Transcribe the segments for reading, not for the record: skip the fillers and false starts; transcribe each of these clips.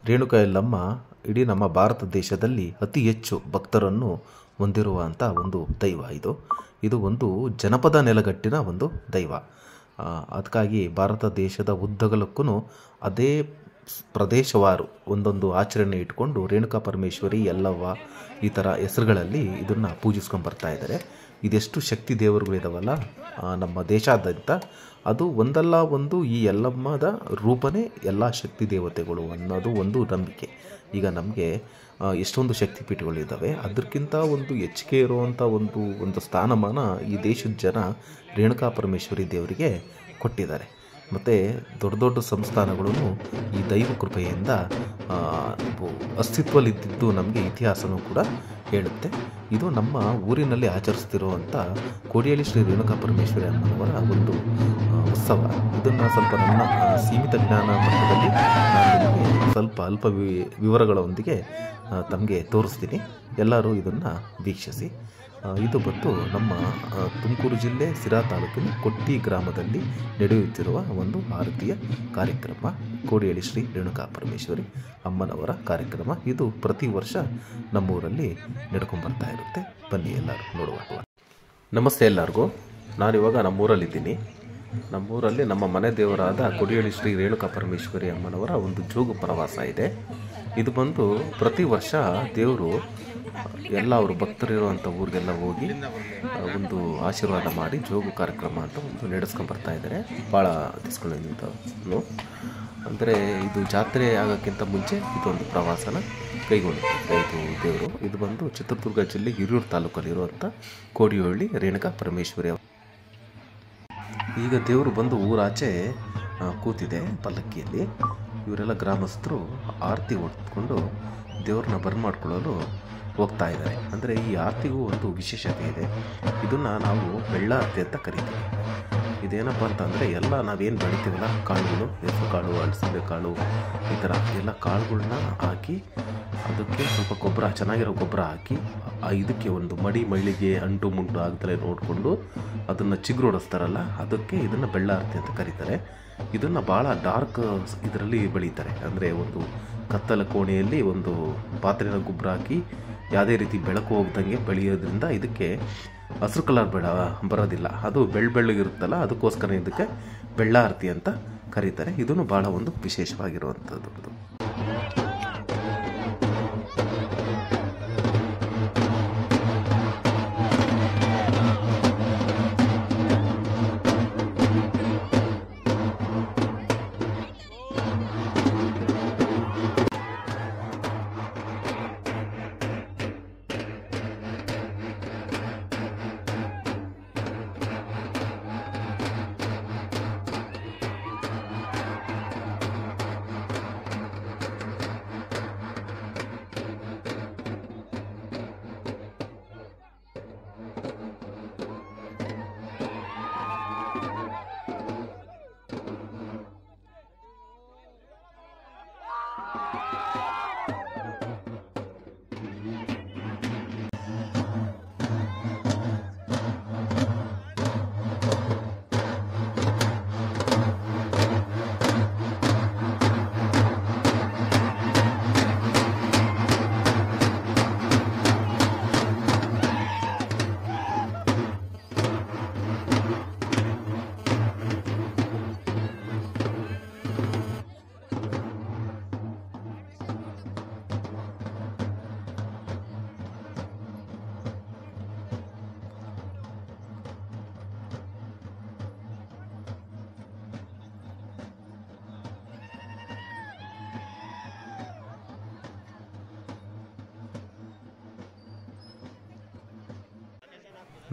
ರೇಣುಕಾ ಯಲ್ಲಮ್ಮ ಇಡೀ ನಮ್ಮ ಭಾರತ ದೇಶದಲ್ಲಿ ಅತಿ ಹೆಚ್ಚು ಭಕ್ತರನ್ನು ಹೊಂದಿರುವಂಥ ಒಂದು ದೈವ. ಇದು ಒಂದು ಜನಪದ ನೆಲಗಟ್ಟಿನ ಒಂದು ದೈವ. ಅದಕ್ಕಾಗಿ ಭಾರತ ದೇಶದ ಉದ್ದಗಲಕ್ಕೂ ಅದೇ ಪ್ರದೇಶವಾರು ಒಂದೊಂದು ಆಚರಣೆ ಇಟ್ಕೊಂಡು ರೇಣುಕಾ ಪರಮೇಶ್ವರಿ, ಯಲ್ಲವ್ವ ಈ ಥರ ಹೆಸರುಗಳಲ್ಲಿ ಇದನ್ನು ಪೂಜಿಸ್ಕೊಂಡು ಬರ್ತಾ ಇದ್ದಾರೆ. ಇದೆಷ್ಟು ಶಕ್ತಿ ದೇವರುಗಳಿದಾವಲ್ಲ ನಮ್ಮ ದೇಶಾದ್ಯಂತ, ಅದು ಒಂದಲ್ಲ ಒಂದು ಈ ಯಲ್ಲಮ್ಮದ ರೂಪನೇ ಎಲ್ಲ ಶಕ್ತಿ ದೇವತೆಗಳು ಅನ್ನೋದು ಒಂದು ನಂಬಿಕೆ. ಈಗ ನಮಗೆ ಎಷ್ಟೊಂದು ಶಕ್ತಿಪೀಠಗಳಿದ್ದಾವೆ, ಅದಕ್ಕಿಂತ ಒಂದು ಹೆಚ್ಚಿಗೆ ಇರುವಂಥ ಒಂದು ಸ್ಥಾನಮಾನ ಈ ದೇಶದ ಜನ ರೇಣುಕಾ ಪರಮೇಶ್ವರಿ ದೇವರಿಗೆ ಕೊಟ್ಟಿದ್ದಾರೆ. ಮತ್ತು ದೊಡ್ಡ ದೊಡ್ಡ ಸಂಸ್ಥಾನಗಳು ಈ ದೈವ ಕೃಪೆಯಿಂದ ಅಸ್ತಿತ್ವದಲ್ಲಿದ್ದು ನಮಗೆ ಇತಿಹಾಸನೂ ಕೂಡ ಹೇಳುತ್ತೆ. ಇದು ನಮ್ಮ ಊರಿನಲ್ಲಿ ಆಚರಿಸ್ತಿರುವಂಥ ಕೋಡಿಹಳ್ಳಿ ಶ್ರೀ ರೇಣುಕಾ ಪರಮೇಶ್ವರಿ ಅಮ್ಮನವರ ಒಂದು ಉತ್ಸವ. ಇದನ್ನು ಸ್ವಲ್ಪ ನನ್ನ ಸೀಮಿತ ಜ್ಞಾನ ಮಟ್ಟದಲ್ಲಿ ನಾನು ನಿಮಗೆ ಸ್ವಲ್ಪ ಅಲ್ಪ ವಿವರಗಳೊಂದಿಗೆ ತಮಗೆ ತೋರಿಸ್ತೀನಿ. ಎಲ್ಲರೂ ಇದನ್ನು ವೀಕ್ಷಿಸಿ. ಇದು ಬಂದು ನಮ್ಮ ತುಮಕೂರು ಜಿಲ್ಲೆ ಸಿರಾ ತಾಲೂಕಿನ ಕೊಟ್ಟಿ ಗ್ರಾಮದಲ್ಲಿ ನಡೆಯುತ್ತಿರುವ ಒಂದು ಆರತಿಯ ಕಾರ್ಯಕ್ರಮ, ಕೋಡಿಹಳ್ಳಿ ಶ್ರೀ ರೇಣುಕಾ ಪರಮೇಶ್ವರಿ ಅಮ್ಮನವರ ಕಾರ್ಯಕ್ರಮ. ಇದು ಪ್ರತಿ ವರ್ಷ ನಮ್ಮೂರಲ್ಲಿ ನಡ್ಕೊಂಡ್ಬರ್ತಾ ಇರುತ್ತೆ. ಬನ್ನಿ ಎಲ್ಲರೂ ನೋಡುವ. ನಮಸ್ತೆ ಎಲ್ಲರಿಗೂ. ನಾನಿವಾಗ ನಮ್ಮೂರಲ್ಲಿದ್ದೀನಿ. ನಮ್ಮೂರಲ್ಲಿ ನಮ್ಮ ಮನೆ ದೇವರಾದ ಕೋಡಿಹಳ್ಳಿ ಶ್ರೀ ರೇಣುಕಾ ಪರಮೇಶ್ವರಿ ಅಮ್ಮನವರ ಒಂದು ಜೋಗು ಪ್ರವಾಸ ಇದೆ. ಇದು ಬಂದು ಪ್ರತಿ ವರ್ಷ ದೇವರು ಎಲ್ಲ ಅವರು ಭಕ್ತರಿರುವಂಥ ಊರಿಗೆಲ್ಲ ಹೋಗಿ ಒಂದು ಆಶೀರ್ವಾದ ಮಾಡಿ ಜೋಗು ಕಾರ್ಯಕ್ರಮ ಅಂತ ಒಂದು ನಡೆಸ್ಕೊಂಡ್ಬರ್ತಾ ಇದ್ದಾರೆ. ಭಾಳ ದಿಸ್ಕೊಳ್ಳೋದು ಅಂದರೆ ಇದು ಜಾತ್ರೆ ಆಗೋಕ್ಕಿಂತ ಮುಂಚೆ ಇದೊಂದು ಪ್ರವಾಸನ ಕೈಗೊಂಡಿದೆ ಇದು ದೇವರು. ಇದು ಬಂದು ಚಿತ್ರದುರ್ಗ ಜಿಲ್ಲೆ ಹಿರಿಯೂರು ತಾಲೂಕಲ್ಲಿರುವಂಥ ಕೋಡಿಹಳ್ಳಿ ರೇಣುಕಾ ಪರಮೇಶ್ವರಿ. ಈಗ ದೇವರು ಬಂದು ಊರಾಚೆ ಕೂತಿದೆ ಪಲ್ಲಕ್ಕಿಯಲ್ಲಿ. ಇವರೆಲ್ಲ ಗ್ರಾಮಸ್ಥರು ಆರತಿ ಹೊತ್ಕೊಂಡು ದೇವ್ರನ್ನ ಬರಮಾಡ್ಕೊಳ್ಳಲು ಹೋಗ್ತಾ ಇದ್ದಾರೆ. ಅಂದರೆ ಈ ಆರತಿಗೂ ಒಂದು ವಿಶೇಷತೆ ಇದೆ. ಇದನ್ನು ನಾವು ಬೆಳ್ಳಾರತಿ ಅಂತ ಕರಿತೀವಿ. ಇದೇನಪ್ಪ ಅಂತಂದರೆ ಎಲ್ಲ ನಾವೇನು ಬೆಳಿತೀವಲ್ಲ ಕಾಳುಗಳು, ಹೆಸರು ಕಾಳು, ಅಲಸಂದೆ ಕಾಳು, ಈ ಥರ ಎಲ್ಲ ಕಾಳುಗಳನ್ನ ಹಾಕಿ ಅದಕ್ಕೆ ಸ್ವಲ್ಪ ಗೊಬ್ಬರ, ಚೆನ್ನಾಗಿರೋ ಗೊಬ್ಬರ ಹಾಕಿ ಇದಕ್ಕೆ ಒಂದು ಮಳಿಗೆ ಅಂಟು ಮುಂಟು ಆಗದಲ್ಲೇ ನೋಡಿಕೊಂಡು ಅದನ್ನು ಚಿಗುರು ಹೊಡಿಸ್ತಾರಲ್ಲ, ಅದಕ್ಕೆ ಇದನ್ನು ಬೆಳ್ಳಾರತಿ ಅಂತ ಕರೀತಾರೆ. ಇದನ್ನು ಭಾಳ ಡಾರ್ಕ್ ಇದರಲ್ಲಿ ಬೆಳೀತಾರೆ. ಅಂದರೆ ಒಂದು ಕತ್ತಲ ಕೋಣೆಯಲ್ಲಿ ಒಂದು ಪಾತ್ರೆನ ಗೊಬ್ಬರ ಹಾಕಿ ಯಾವುದೇ ರೀತಿ ಬೆಳಕು ಹೋಗ್ದಂಗೆ ಬೆಳೆಯೋದ್ರಿಂದ ಇದಕ್ಕೆ ಹಸಿರು ಕಲರ್ ಬರೋದಿಲ್ಲ. ಅದು ಬೆಳ್ಳಗಿರುತ್ತಲ್ಲ, ಅದಕ್ಕೋಸ್ಕರ ಇದಕ್ಕೆ ಬೆಳ್ಳಾರತಿ ಅಂತ ಕರೀತಾರೆ. ಇದನ್ನು ಭಾಳ ಒಂದು ವಿಶೇಷವಾಗಿರುವಂಥದ್ದು.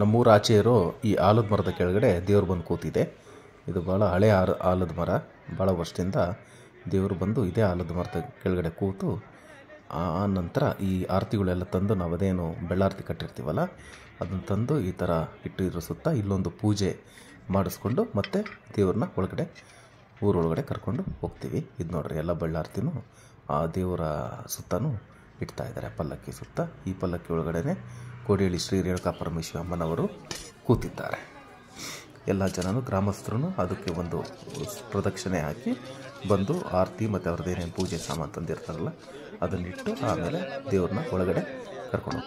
ನಮ್ಮೂರ ಆಚೆ ಇರೋ ಈ ಆಲದ ಮರದ ಕೆಳಗಡೆ ದೇವರು ಬಂದು ಕೂತಿದೆ. ಇದು ಭಾಳ ಹಳೆಯ ಆಲದ ಮರ. ಭಾಳ ವರ್ಷದಿಂದ ದೇವರು ಬಂದು ಇದೇ ಆಲದ ಮರದ ಕೆಳಗಡೆ ಕೂತು ಆ ನಂತರ ಈ ಆರತಿಗಳೆಲ್ಲ ತಂದು ನಾವು ಅದೇನು ಬೆಳ್ಳಾರತಿ ಕಟ್ಟಿರ್ತೀವಲ್ಲ ಅದನ್ನು ತಂದು ಈ ಥರ ಇಟ್ಟಿರೋ ಸುತ್ತ ಇಲ್ಲೊಂದು ಪೂಜೆ ಮಾಡಿಸ್ಕೊಂಡು ಮತ್ತೆ ದೇವ್ರನ್ನ ಊರೊಳಗಡೆ ಕರ್ಕೊಂಡು ಹೋಗ್ತೀವಿ. ಇದು ನೋಡ್ರಿ, ಎಲ್ಲ ಬೆಳ್ಳಾರತಿನೂ ಆ ದೇವರ ಸುತ್ತನೂ ಇಡ್ತಾ ಇದ್ದಾರೆ ಪಲ್ಲಕ್ಕಿ ಸುತ್ತ. ಈ ಪಲ್ಲಕ್ಕಿ ಒಳಗಡೆ ಕೋಡಿಹಳ್ಳಿ ಶ್ರೀ ರೇಣುಕಾ ಪರಮೇಶ್ವರಿ ಅಮ್ಮನವರು ಕೂತಿದ್ದಾರೆ. ಎಲ್ಲ ಜನರು ಗ್ರಾಮಸ್ಥರು ಅದಕ್ಕೆ ಒಂದು ಪ್ರದಕ್ಷಿಣೆ ಹಾಕಿ ಬಂದು ಆರತಿ ಮತ್ತು ಅವ್ರದ್ದು ಏನೇನು ಪೂಜೆ ಸಾಮಾನು ತಂದಿರ್ತಾರಲ್ಲ ಅದನ್ನಿಟ್ಟು ಆಮೇಲೆ ದೇವ್ರನ್ನ ಒಳಗಡೆ ಕರ್ಕೊಂಡು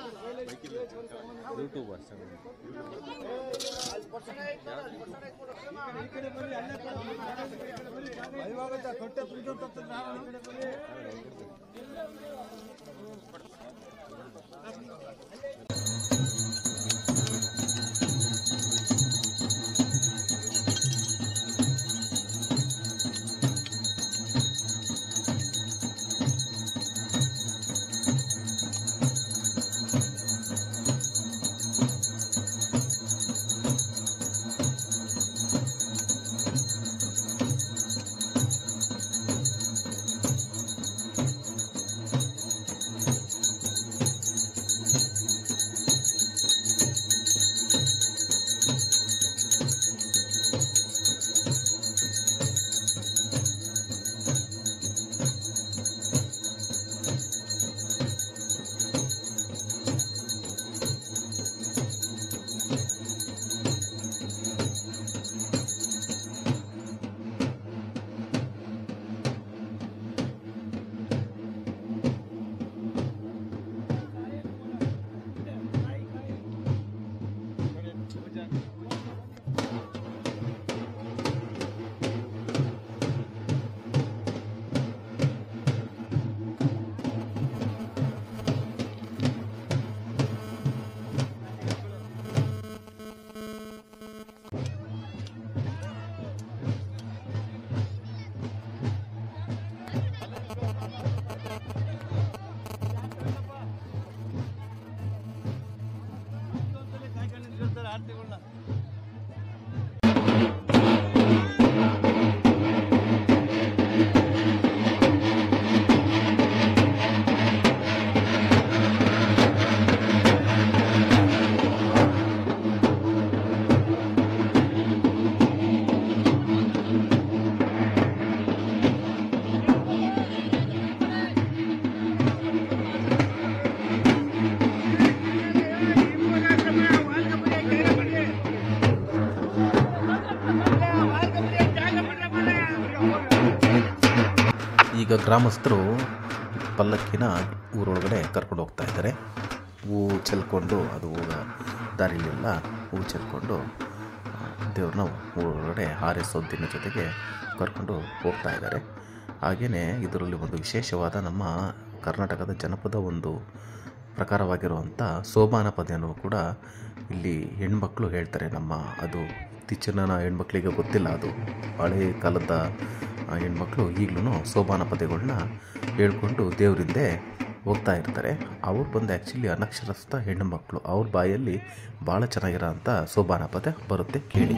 ಈಗ ಗ್ರಾಮಸ್ಥರು ಪಲ್ಲಕ್ಕಿನ ಊರೊಳಗಡೆ ಕರ್ಕೊಂಡು ಹೋಗ್ತಾ ಇದ್ದಾರೆ. ಹೂವು ಚೆಲ್ಕೊಂಡು ಅದು ದಾರಿಲೆಲ್ಲ ಹೂವು ಚೆಲ್ಕೊಂಡು ದೇವ್ರನ್ನ ಊರೊಳಗಡೆ ಹಾರೈಸೋದಿನ ಜೊತೆಗೆ ಕರ್ಕೊಂಡು ಹೋಗ್ತಾ ಇದ್ದಾರೆ. ಹಾಗೆಯೇ ಇದರಲ್ಲಿ ಒಂದು ವಿಶೇಷವಾದ ನಮ್ಮ ಕರ್ನಾಟಕದ ಜನಪದ ಒಂದು ಪ್ರಕಾರವಾಗಿರುವಂಥ ಸೋಬಾನ ಪದ್ಯನೂ ಕೂಡ ಇಲ್ಲಿ ಹೆಣ್ಮಕ್ಳು ಹೇಳ್ತಾರೆ. ನಮ್ಮ ಅದು ಇತ್ತೀಚಿನ ಹೆಣ್ಮಕ್ಳಿಗೆ ಗೊತ್ತಿಲ್ಲ, ಅದು ಹಳೆ ಕಾಲದ ಹೆಣ್ಮಕ್ಳು ಈಗಲೂ ಸೋಬಾನ ಪದ್ಯಗಳನ್ನ ಹೇಳ್ಕೊಂಡು ದೇವರಿಂದೆ ಹೋಗ್ತಾ ಇರ್ತಾರೆ. ಅವ್ರು ಬಂದು ಆ್ಯಕ್ಚುಲಿ ಅನಕ್ಷರಸ್ಥ ಹೆಣ್ಣುಮಕ್ಕಳು, ಅವ್ರ ಬಾಯಲ್ಲಿ ಭಾಳ ಚೆನ್ನಾಗಿರೋ ಅಂಥ ಸೋಬಾನ ಪದ್ಯ ಬರುತ್ತೆ, ಕೇಳಿ.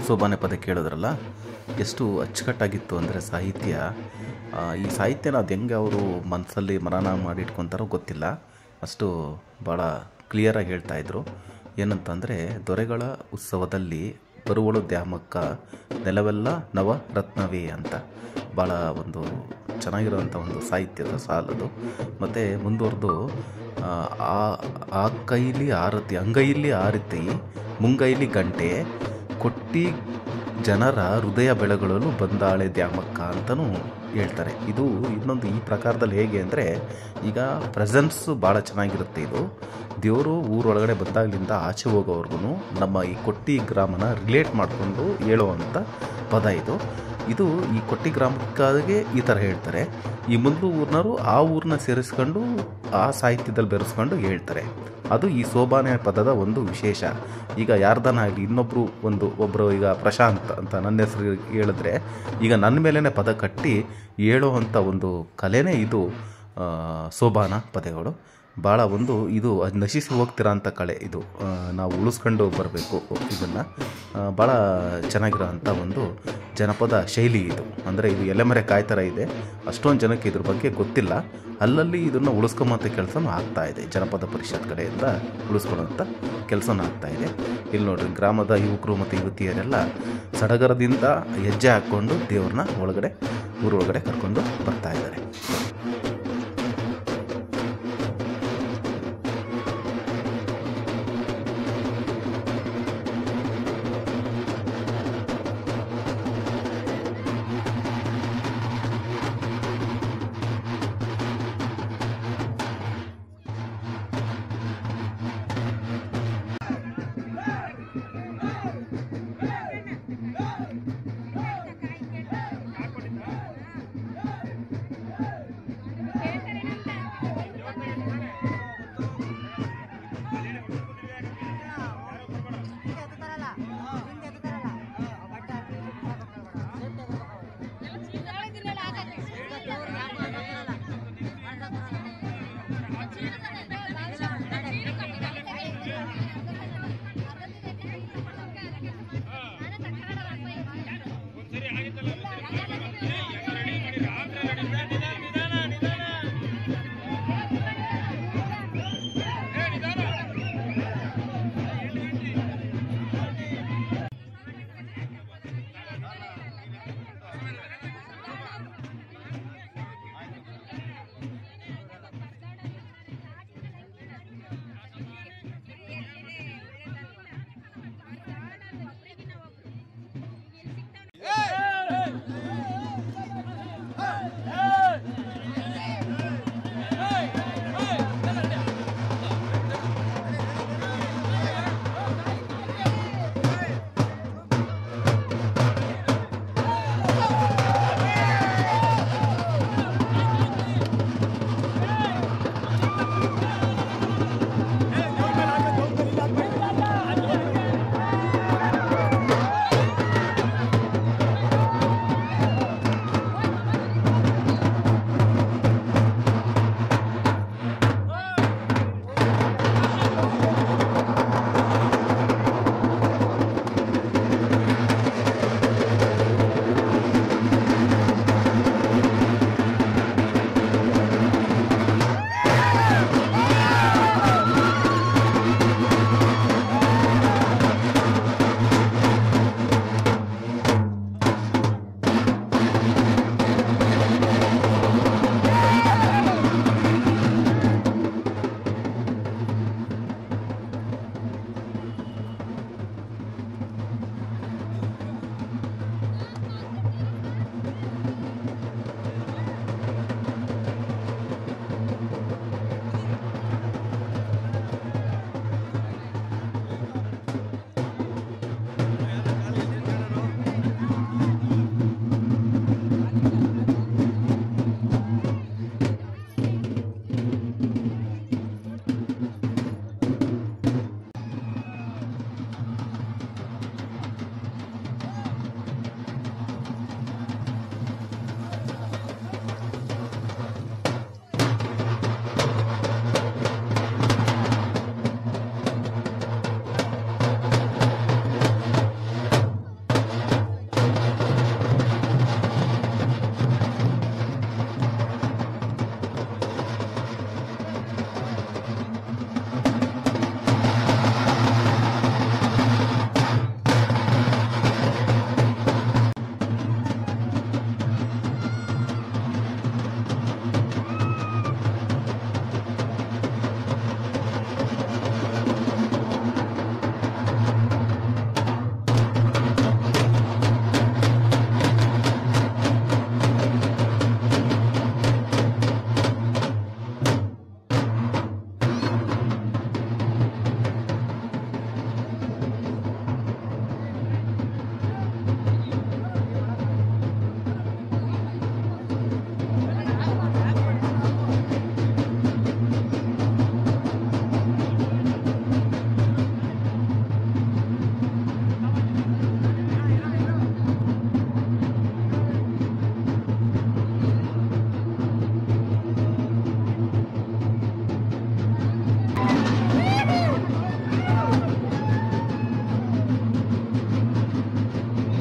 ಸೋಬಾನೆ ಪದ ಕೇಳಿದ್ರಲ್ಲ, ಎಷ್ಟು ಅಚ್ಚುಕಟ್ಟಾಗಿತ್ತು ಅಂದರೆ ಸಾಹಿತ್ಯ. ಈ ಸಾಹಿತ್ಯನ ಅದು ಹೆಂಗೆ ಅವರು ಮನಸ್ಸಲ್ಲಿ ಮನನ ಮಾಡಿ ಇಟ್ಕೊತಾರೋ ಗೊತ್ತಿಲ್ಲ, ಅಷ್ಟು ಭಾಳ ಕ್ಲಿಯರಾಗಿ ಹೇಳ್ತಾಯಿದ್ರು. ಏನಂತಂದರೆ, ದೊರೆಗಳ ಉತ್ಸವದಲ್ಲಿ ಬರುವಳು ದ್ಯಾಮಕ್ಕ, ನೆಲವೆಲ್ಲ ನವರತ್ನವೇ ಅಂತ ಭಾಳ ಒಂದು ಚೆನ್ನಾಗಿರೋವಂಥ ಒಂದು ಸಾಹಿತ್ಯದ ಸಾಲದು. ಮತ್ತು ಮುಂದುವರೆದು, ಆ ಕೈಲಿ ಆರತಿ ಅಂಗೈಲಿ ಆರತಿ ಮುಂಗೈಲಿ ಗಂಟೆ ಕೊಟ್ಟಿ ಜನರ ಹೃದಯ ಬೆಳಗಳಲು ಬಂದಾಳೆ ದ್ಯಾಮಕ್ಕ ಅಂತಲೂ ಹೇಳ್ತಾರೆ. ಇದು ಇನ್ನೊಂದು ಈ ಪ್ರಕಾರದಲ್ಲಿ ಹೇಗೆ ಅಂದರೆ, ಈಗ ಪ್ರೆಸೆನ್ಸು ಭಾಳ ಚೆನ್ನಾಗಿರುತ್ತೆ. ಇದು ದೇವರು ಊರೊಳಗಡೆ ಬಂದಾಗಲಿಂದ ಆಚೆ ಹೋಗೋವರೆಗೂ ನಮ್ಮ ಈ ಕೊಟ್ಟಿ ಗ್ರಾಮನ ರಿಲೇಟ್ ಮಾಡಿಕೊಂಡು ಹೇಳುವಂಥ ಪದ ಇದು. ಇದು ಈ ಕೊಟ್ಟಿ ಗ್ರಾಮಕ್ಕಾಗೆ ಈ ಥರ ಹೇಳ್ತಾರೆ. ಈ ಮುಂದೆ ಊರಿನವರು ಆ ಊರನ್ನ ಸೇರಿಸ್ಕೊಂಡು ಆ ಸಾಹಿತ್ಯದಲ್ಲಿ ಬೆರೆಸ್ಕೊಂಡು ಹೇಳ್ತಾರೆ. ಅದು ಈ ಸೋಬಾನೆ ಪದದ ಒಂದು ವಿಶೇಷ. ಈಗ ಯಾರ್ದಾನ ಆಗಲಿ, ಒಬ್ಬರು ಈಗ ಪ್ರಶಾಂತ್ ಅಂತ ನನ್ನ ಹೆಸರು ಹೇಳಿದ್ರೆ, ಈಗ ನನ್ನ ಮೇಲೇ ಪದ ಕಟ್ಟಿ ಹೇಳೋ ಅಂಥ ಒಂದು ಕಲೆನೇ ಇದು ಸೋಬಾನ ಪದಗಳು. ಭಾಳ ಇದು ನಶಿಸಿ ಹೋಗ್ತಿರೋ ಅಂಥ ಕಲೆ ಇದು. ನಾವು ಉಳಿಸ್ಕೊಂಡು ಬರಬೇಕು ಇದನ್ನು. ಭಾಳ ಚೆನ್ನಾಗಿರೋ ಅಂಥ ಒಂದು ಜನಪದ ಶೈಲಿ ಇದು. ಅಂದರೆ ಇದು ಎಲೆಮರೆ ಕಾಯಿ ಥರ ಇದೆ. ಅಷ್ಟೊಂದು ಜನಕ್ಕೆ ಇದ್ರ ಬಗ್ಗೆ ಗೊತ್ತಿಲ್ಲ. ಅಲ್ಲಲ್ಲಿ ಇದನ್ನು ಉಳಿಸ್ಕೊಂಬಂಥ ಕೆಲಸನೂ ಆಗ್ತಾಯಿದೆ. ಜನಪದ ಪರಿಷತ್ ಕಡೆಯಿಂದ ಉಳಿಸ್ಕೊಳ್ಳೋಂಥ ಕೆಲಸನೂ ಆಗ್ತಾಯಿದೆ. ಇಲ್ಲಿ ನೋಡ್ರಿ, ಗ್ರಾಮದ ಯುವಕರು ಮತ್ತು ಯುವತಿಯರೆಲ್ಲ ಸಡಗರದಿಂದ ಹೆಜ್ಜೆ ಹಾಕ್ಕೊಂಡು ದೇವ್ರನ್ನ ಊರೊಳಗಡೆ ಕರ್ಕೊಂಡು ಬರ್ತಾಯಿದ್ದಾರೆ.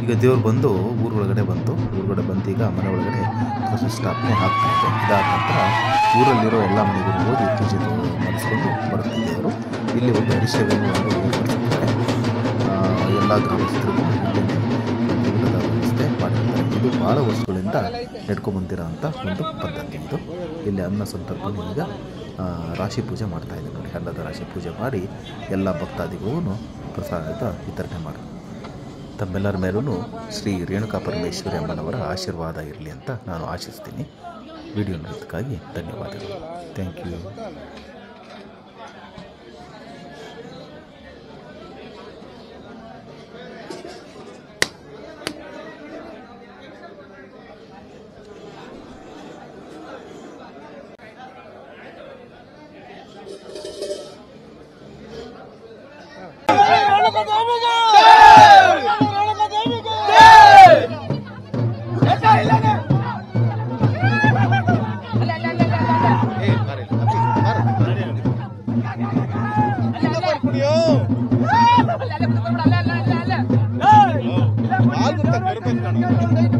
ಈಗ ದೇವ್ರು ಬಂದು ಊರೊಳಗಡೆ ಬಂದು ಈಗ ಮನೆ ಒಳಗಡೆ ಪ್ರತಿಷ್ಠಾಪನೆ ಆಗ್ತಿದೆ. ಇದಾದ ನಂತರ ಊರಲ್ಲಿರೋ ಎಲ್ಲ ಮನೆಗೂ ಹೋಗಿ ಪೂಜೆ ಮಾಡಿಸ್ಕೊಂಡು ಬರುತ್ತೆ ದೇವರು. ಇಲ್ಲಿ ಒಂದು ಹರಿಸೇವೆಯನ್ನು ಏರ್ಪಡಿಸಿದ್ದಾರೆ. ಎಲ್ಲ ಗ್ರಾಮಸ್ಥರಿಗೂ ಊಟದ ವ್ಯವಸ್ಥೆ ಮಾಡಿರ್ತಾರೆ. ಇದು ಭಾಳ ವರ್ಷಗಳಿಂದ ನಡ್ಕೊಂಡ್ಬಂದಿರೋ ಅಂಥ ಒಂದು ಪದ್ಧತಿ ಇದು. ಇಲ್ಲಿ ಅನ್ನ ಸಂತರ್ಪಣೆ ಈಗ ರಾಶಿ ಪೂಜೆ ಮಾಡ್ತಾ ಇದೆ ನೋಡಿ. ಅನ್ನದ ರಾಶಿ ಪೂಜೆ ಮಾಡಿ ಎಲ್ಲ ಭಕ್ತಾದಿಗಳಿಗೂ ಪ್ರಸಾದ ವಿತರಣೆ ಮಾಡಿ ತಮ್ಮೆಲ್ಲರ ಮೇಲೂ ಶ್ರೀ ರೇಣುಕಾ ಪರಮೇಶ್ವರಿ ಅಮ್ಮನವರ ಆಶೀರ್ವಾದ ಇರಲಿ ಅಂತ ನಾನು ಆಶಿಸ್ತೀನಿ. ವಿಡಿಯೋ ನೋಡೋದಕ್ಕಾಗಿ ಧನ್ಯವಾದಗಳು. Thank you. ಹಾಲು